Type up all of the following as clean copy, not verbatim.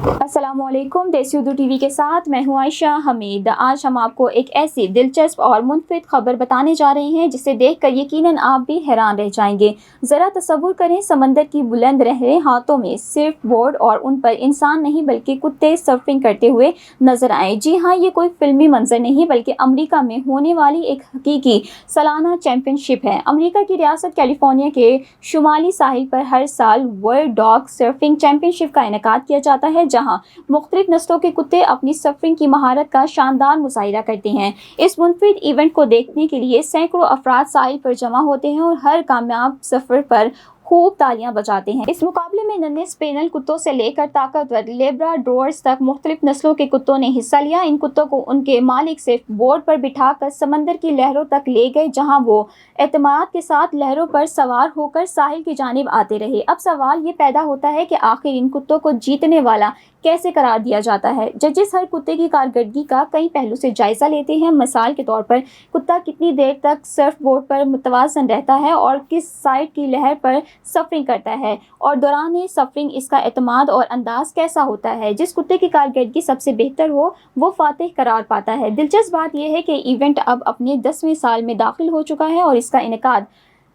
अस्सलामुअलैकुम। देसी उर्दू टीवी के साथ मैं हूं आयशा हमीद। आज हम आपको एक ऐसी दिलचस्प और मुनफिद खबर बताने जा रहे हैं जिसे देखकर यकीनन आप भी हैरान रह जाएंगे। ज़रा तसव्वुर करें, समंदर की बुलंद लहरें, हाथों में सिर्फ बोर्ड और उन पर इंसान नहीं बल्कि कुत्ते सर्फिंग करते हुए नजर आए। जी हाँ, ये कोई फिल्मी मंजर नहीं बल्कि अमरीका में होने वाली एक हकीकी सालाना चैंपियनशिप है। अमरीका की रियासत कैलिफोर्निया के शुमाली साहिल पर हर साल वर्ल्ड डॉग सर्फिंग चैंपियनशिप का इनेकाद किया जाता है, जहां मुख्तलिफ नस्लों के कुत्ते अपनी सर्फिंग की महारत का शानदार मुजाहिरा करते हैं। इस मुनफिद इवेंट को देखने के लिए सैकड़ों अफराद साहिल पर जमा होते हैं और हर कामयाब सफर पर खूब तालियां बजाते हैं। इस मुकाबले में नन्हे स्पेनल कुत्तों से लेकर ताकतवर लेब्राडोर्स तक मुख्तलिफ नस्लों के कुत्तों ने हिस्सा लिया। इन कुत्तों को उनके मालिक सिर्फ बोर्ड पर बिठाकर समंदर की लहरों तक ले गए, जहां वो एतमाद के साथ लहरों पर सवार होकर साहिल की जानिब आते रहे। अब सवाल ये पैदा होता है कि आखिर इन कुत्तों को जीतने वाला कैसे करार दिया जाता है। जजेस हर कुत्ते की कारकर्दगी का कई पहलू से जायजा लेते हैं। मिसाल के तौर पर कुत्ता कितनी देर तक सर्फ बोर्ड पर मुतवाज़न रहता है और किस साइड की लहर पर सफरिंग करता है, और दौरान सफरिंग इसका एतमाद और अंदाज कैसा होता है। जिस कुत्ते की कारकर्दगी सबसे बेहतर हो वो फातिह करार पाता है। दिलचस्प बात यह है कि इवेंट अब अपने 10वें साल में दाखिल हो चुका है और इसका इनेकाद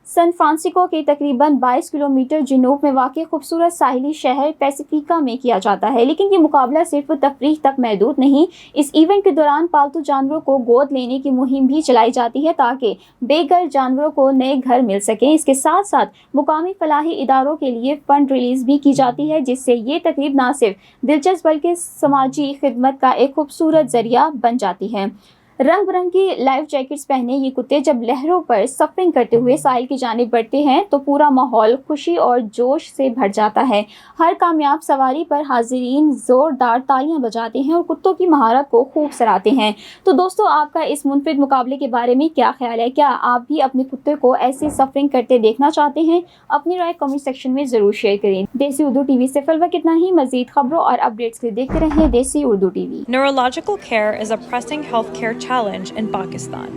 सैन फ्रांसिस्को के तकरीबन 22 किलोमीटर जनूब में वाक़ खूबसूरत साहिली शहर पैसिफिका में किया जाता है। लेकिन ये मुकाबला सिर्फ तफरीह तक महदूद नहीं। इस इवेंट के दौरान पालतू जानवरों को गोद लेने की मुहिम भी चलाई जाती है ताकि बेघर जानवरों को नए घर मिल सकें। इसके साथ साथ मुकामी फलाही इदारों के लिए फ़ंड रिलीज़ भी की जाती है, जिससे ये तकरीब न सिर्फ दिलचस्प बल्कि समाजी खिदमत का एक खूबसूरत ज़रिया बन जाती है। रंग बिरंगी लाइफ जैकेट्स पहने ये कुत्ते जब लहरों पर सफरिंग करते हुए साहिल की जानिब बढ़ते हैं तो पूरा माहौल खुशी और जोश से भर जाता है। हर कामयाब सवारी पर हाजिरीन ज़ोरदार तालियां बजाते हैं और कुत्तों की महारत को खूब सराहते हैं। तो दोस्तों, आपका इस मुनफिद मुकाबले के बारे में क्या ख्याल है? क्या आप भी अपने कुत्ते को ऐसे सफरिंग करते देखना चाहते हैं? अपनी राय कमेंट सेक्शन में ज़रूर शेयर करें। देसी उर्दू टीवी से फिलहाल इतना ही। मज़ीद खबरों और अपडेट्स के लिए देखते रहिए देसी Urdu TV. Neurological care is a pressing healthcare challenge in Pakistan.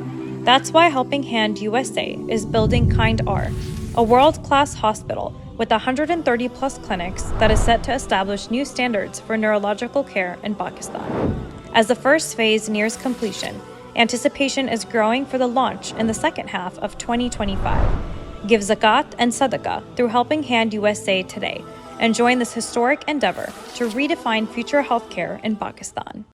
That's why Helping Hand USA is building Kind R, a world-class hospital with 130 plus clinics that is set to establish new standards for neurological care in Pakistan. As the first phase nears completion, anticipation is growing for the launch in the second half of 2025. Give zakat and sadaqah through Helping Hand USA today and join this historic endeavor to redefine future healthcare in Pakistan.